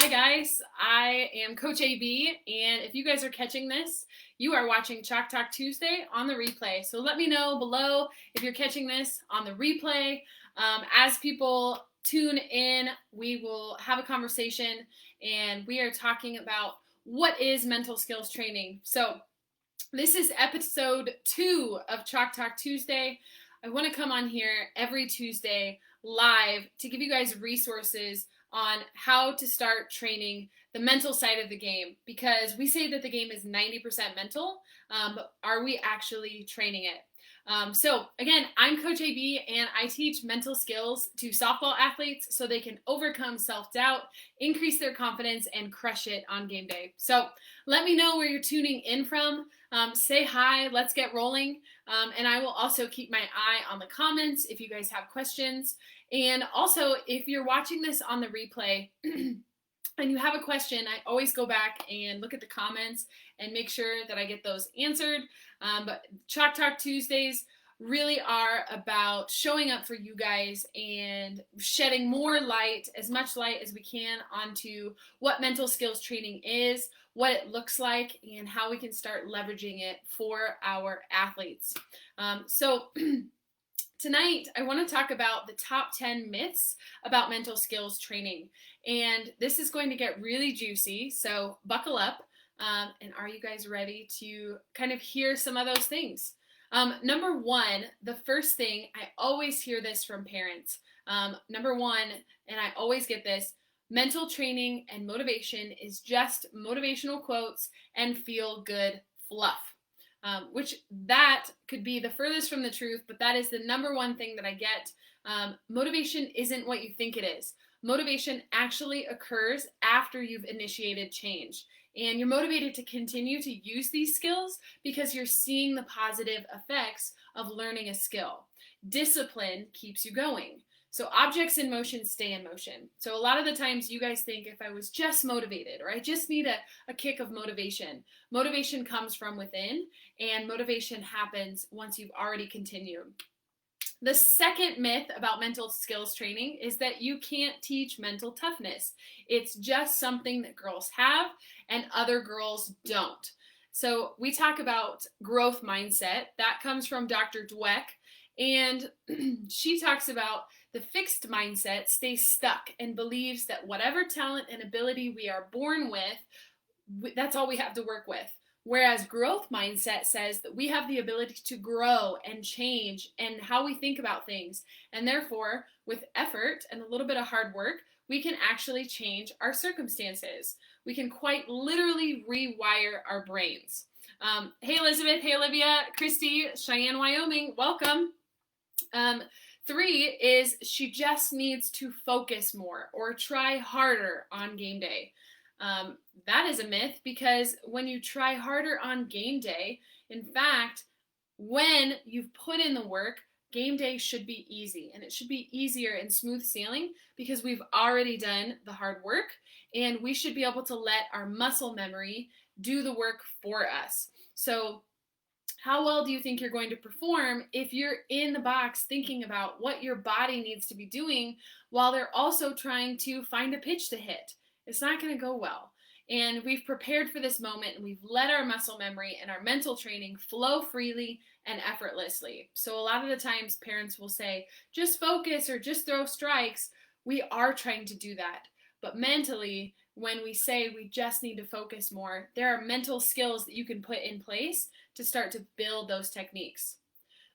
Hi guys, I am Coach AB, and if you guys are catching this, you are watching Chalk Talk Tuesday on the replay. So let me know below if you're catching this on the replay. As people tune in, we will have a conversation, and we are talking about what is mental skills training. So this is episode 2 of Chalk Talk Tuesday. I want to come on here every Tuesday live to give you guys resources on how to start training the mental side of the game, because we say that the game is 90% mental, but are we actually training it? So again, I'm Coach AB, and I teach mental skills to softball athletes so they can overcome self-doubt, increase their confidence, and crush it on game day. So let me know where you're tuning in from. Say hi, let's get rolling. And I will also keep my eye on the comments if you guys have questions. And also, if you're watching this on the replay and you have a question, I always go back and look at the comments and make sure that I get those answered. But Chalk Talk Tuesdays really are about showing up for you guys and shedding more light, as much light as we can, onto what mental skills training is, what it looks like, and how we can start leveraging it for our athletes. Tonight, I want to talk about the top 10 myths about mental skills training. And this is going to get really juicy, so buckle up. And are you guys ready to kind of hear some of those things? Number one, the first thing, I always hear this from parents. Number one, and I always get this, mental training and motivation is just motivational quotes and feel-good fluff. Which that could be the furthest from the truth, but that is the number one thing that I get. Motivation isn't what you think it is. Motivation actually occurs after you've initiated change. And you're motivated to continue to use these skills because you're seeing the positive effects of learning a skill. Discipline keeps you going. So objects in motion stay in motion. So a lot of the times you guys think, if I was just motivated, or I just need a kick of motivation. Motivation comes from within, and motivation happens once you've already continued. The second myth about mental skills training is that you can't teach mental toughness. It's just something that girls have and other girls don't. So we talk about growth mindset. That comes from Dr. Dweck, and she talks about the fixed mindset stays stuck and believes that whatever talent and ability we are born with, that's all we have to work with. Whereas growth mindset says that we have the ability to grow and change and how we think about things. And therefore, with effort and a little bit of hard work, we can actually change our circumstances. We can quite literally rewire our brains. Hey Elizabeth, hey Olivia, Christy, Cheyenne, Wyoming, welcome. 3 is she just needs to focus more or try harder on game day. That is a myth, because when you try harder on game day, in fact, when you've put in the work, game day should be easy, and it should be easier and smooth sailing because we've already done the hard work, and we should be able to let our muscle memory do the work for us. So how well do you think you're going to perform if you're in the box thinking about what your body needs to be doing while they're also trying to find a pitch to hit? It's not going to go well. And we've prepared for this moment, and we've let our muscle memory and our mental training flow freely and effortlessly. So a lot of the times parents will say, just focus or just throw strikes. We are trying to do that. But mentally, when we say we just need to focus more, there are mental skills that you can put in place to start to build those techniques.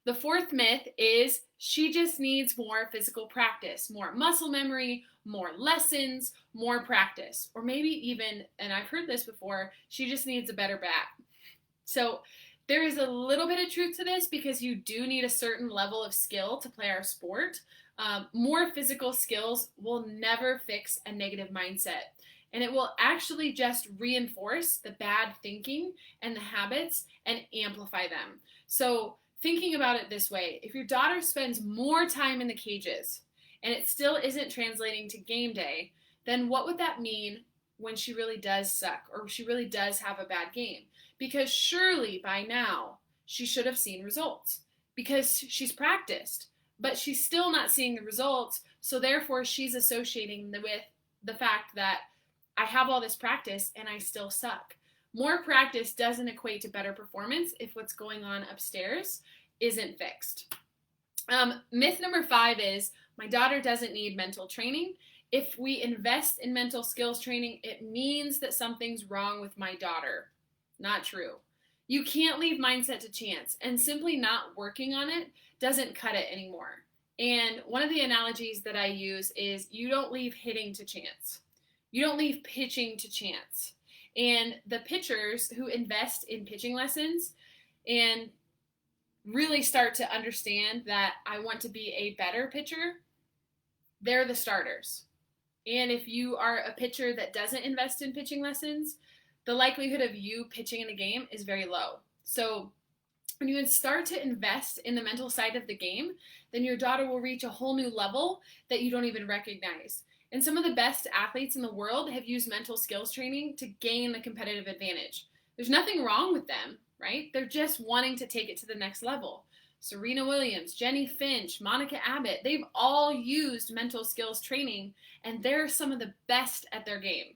The fourth myth is she just needs more physical practice, more muscle memory, more lessons, more practice. Or maybe even, and I've heard this before, she just needs a better bat. So there is a little bit of truth to this, because you do need a certain level of skill to play our sport. More physical skills will never fix a negative mindset. And it will actually just reinforce the bad thinking and the habits and amplify them. So thinking about it this way, if your daughter spends more time in the cages and it still isn't translating to game day, then what would that mean when she really does suck or she really does have a bad game? Because surely by now she should have seen results because she's practiced, but she's still not seeing the results. So therefore she's associating with the fact that I have all this practice and I still suck. More practice doesn't equate to better performance if what's going on upstairs isn't fixed. Myth number 5 is my daughter doesn't need mental training. If we invest in mental skills training, it means that something's wrong with my daughter. Not true. You can't leave mindset to chance, and simply not working on it doesn't cut it anymore. And one of the analogies that I use is you don't leave hitting to chance. You don't leave pitching to chance. And the pitchers who invest in pitching lessons and really start to understand that I want to be a better pitcher, they're the starters. And if you are a pitcher that doesn't invest in pitching lessons, the likelihood of you pitching in a game is very low. So when you start to invest in the mental side of the game, then your daughter will reach a whole new level that you don't even recognize. And some of the best athletes in the world have used mental skills training to gain the competitive advantage. There's nothing wrong with them, right? They're just wanting to take it to the next level. Serena Williams, Jenny Finch, Monica Abbott, they've all used mental skills training, and they're some of the best at their game.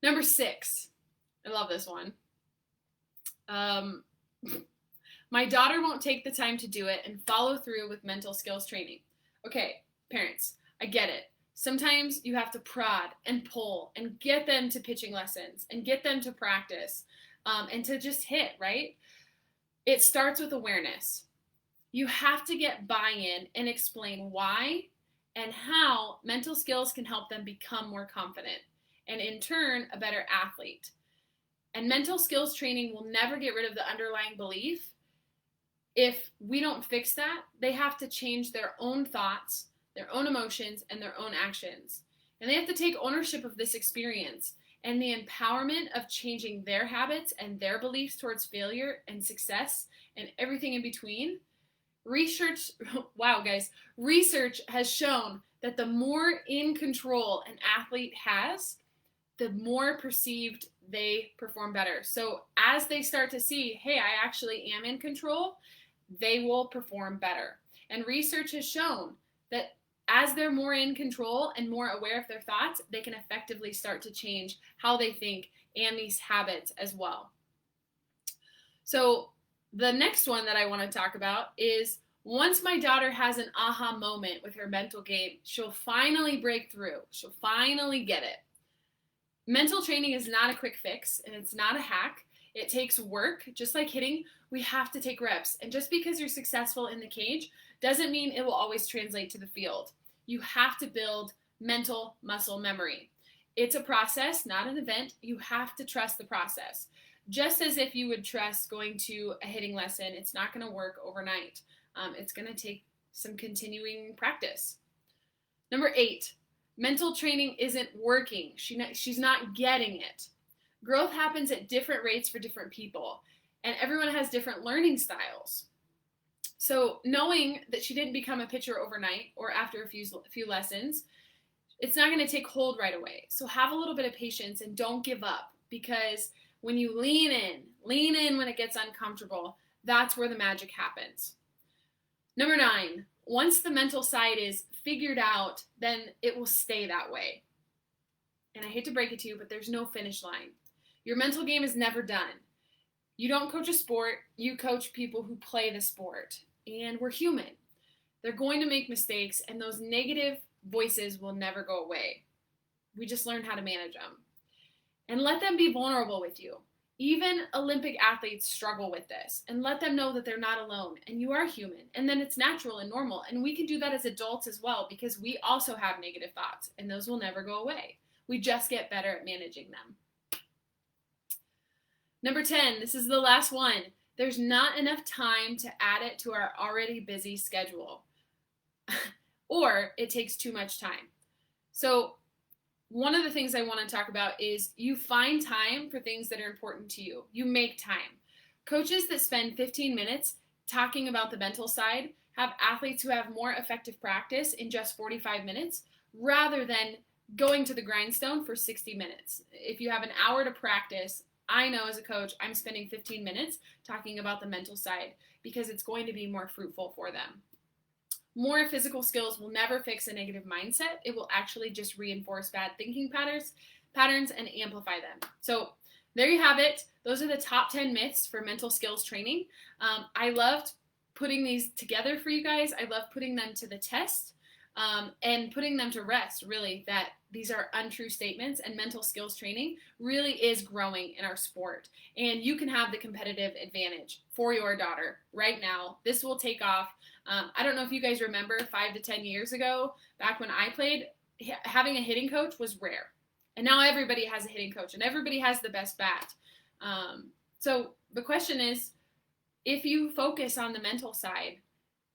Number 6, I love this one. My daughter won't take the time to do it and follow through with mental skills training. Okay, parents, I get it. Sometimes you have to prod and pull and get them to pitching lessons and get them to practice and to just hit, right? It starts with awareness. You have to get buy-in and explain why and how mental skills can help them become more confident and in turn a better athlete. And mental skills training will never get rid of the underlying belief. If we don't fix that, they have to change their own thoughts, their own emotions, and their own actions. And they have to take ownership of this experience and the empowerment of changing their habits and their beliefs towards failure and success and everything in between. Research has shown that the more in control an athlete has, the more perceived they perform better. So as they start to see, hey, I actually am in control, they will perform better. And research has shown that as they're more in control and more aware of their thoughts, they can effectively start to change how they think and these habits as well. So the next one that I want to talk about is once my daughter has an aha moment with her mental game, she'll finally break through. She'll finally get it. Mental training is not a quick fix, and it's not a hack. It takes work. Just like hitting, we have to take reps. And just because you're successful in the cage doesn't mean it will always translate to the field. You have to build mental muscle memory. It's a process, not an event. You have to trust the process. Just as if you would trust going to a hitting lesson, it's not going to work overnight. It's going to take some continuing practice. Number 8, mental training isn't working. She's not getting it. Growth happens at different rates for different people, and everyone has different learning styles. So knowing that she didn't become a pitcher overnight or after a few lessons, it's not going to take hold right away. So have a little bit of patience and don't give up, because when you lean in when it gets uncomfortable, that's where the magic happens. Number 9, once the mental side is figured out, then it will stay that way. And I hate to break it to you, but there's no finish line. Your mental game is never done. You don't coach a sport, you coach people who play the sport. And we're human. They're going to make mistakes, and those negative voices will never go away. We just learn how to manage them. And let them be vulnerable with you. Even Olympic athletes struggle with this, and let them know that they're not alone, and you are human, and then it's natural and normal. And we can do that as adults as well, because we also have negative thoughts, and those will never go away. We just get better at managing them. Number 10, this is the last one. There's not enough time to add it to our already busy schedule, or it takes too much time. So one of the things I want to talk about is you find time for things that are important to you. You make time. Coaches that spend 15 minutes talking about the mental side have athletes who have more effective practice in just 45 minutes rather than going to the grindstone for 60 minutes. If you have an hour to practice, I know as a coach, I'm spending 15 minutes talking about the mental side because it's going to be more fruitful for them. More physical skills will never fix a negative mindset. It will actually just reinforce bad thinking patterns and amplify them. So there you have it. Those are the top 10 myths for mental skills training. I loved putting these together for you guys. I love putting them to the test and putting them to rest, really, that these are untrue statements, and mental skills training really is growing in our sport. And you can have the competitive advantage for your daughter right now. This will take off. I don't know if you guys remember 5 to 10 years ago, back when I played, having a hitting coach was rare. And now everybody has a hitting coach and everybody has the best bat. So the question is, if you focus on the mental side,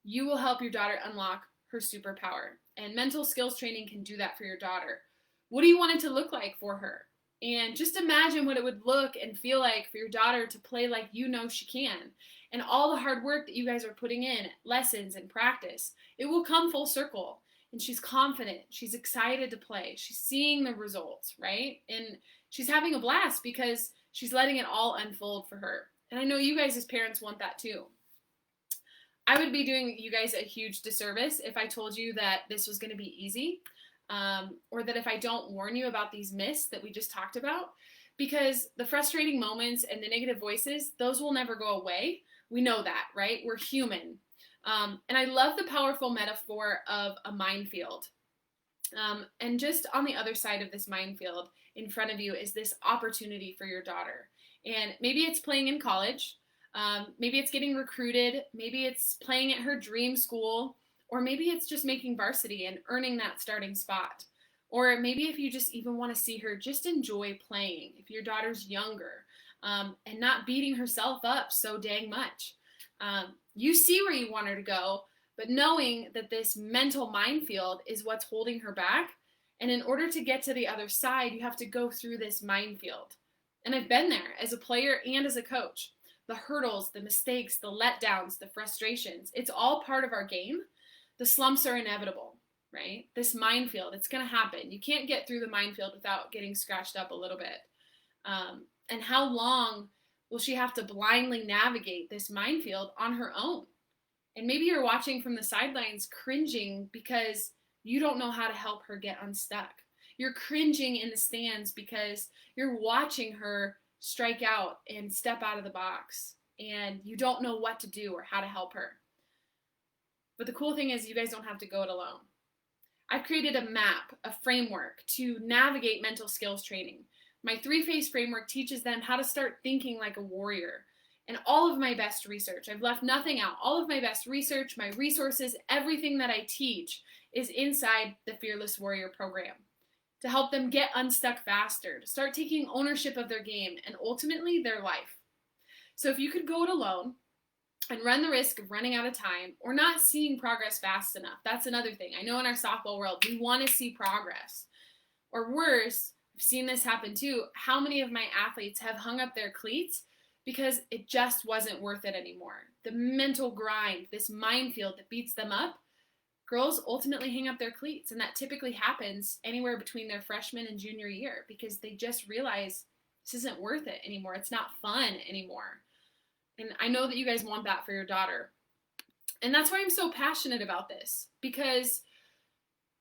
you will help your daughter unlock her superpower. And mental skills training can do that for your daughter. What do you want it to look like for her? And just imagine what it would look and feel like for your daughter to play like you know she can. And all the hard work that you guys are putting in, lessons and practice, it will come full circle. And she's confident. She's excited to play. She's seeing the results, right? And she's having a blast because she's letting it all unfold for her. And I know you guys as parents want that too. I would be doing you guys a huge disservice if I told you that this was going to be easy, or that if I don't warn you about these myths that we just talked about, because the frustrating moments and the negative voices, those will never go away. We know that, right? We're human. And I love the powerful metaphor of a minefield. And just on the other side of this minefield in front of you is this opportunity for your daughter. And maybe it's playing in college. Maybe it's getting recruited. Maybe it's playing at her dream school. Or maybe it's just making varsity and earning that starting spot. Or maybe if you just even want to see her just enjoy playing, if your daughter's younger, and not beating herself up so dang much. You see where you want her to go, but knowing that this mental minefield is what's holding her back. And in order to get to the other side, you have to go through this minefield. And I've been there as a player and as a coach. The hurdles, the mistakes, the letdowns, the frustrations, it's all part of our game. The slumps are inevitable, right? This minefield, it's going to happen. You can't get through the minefield without getting scratched up a little bit. And how long will she have to blindly navigate this minefield on her own? And maybe you're watching from the sidelines cringing because you don't know how to help her get unstuck. You're cringing in the stands because you're watching her strike out and step out of the box, and you don't know what to do or how to help her. But the cool thing is you guys don't have to go it alone. I've created a map, a framework to navigate mental skills training. My 3-phase framework teaches them how to start thinking like a warrior. And all of my best research, I've left nothing out. All of my best research, my resources, everything that I teach is inside the Fearless Warrior program to help them get unstuck faster, to start taking ownership of their game and ultimately their life. So if you could go it alone and run the risk of running out of time or not seeing progress fast enough, that's another thing. I know in our softball world, we want to see progress. Or worse, I've seen this happen too. How many of my athletes have hung up their cleats because it just wasn't worth it anymore? The mental grind, this minefield that beats them up, girls ultimately hang up their cleats, and that typically happens anywhere between their freshman and junior year because they just realize this isn't worth it anymore. It's not fun anymore. And I know that you guys want that for your daughter. And that's why I'm so passionate about this, because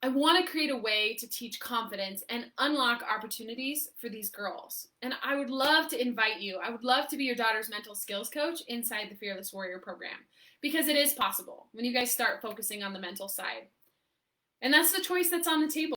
I want to create a way to teach confidence and unlock opportunities for these girls. And I would love to invite you. I would love to be your daughter's mental skills coach inside the Fearless Warrior program, because it is possible when you guys start focusing on the mental side. And that's the choice that's on the table.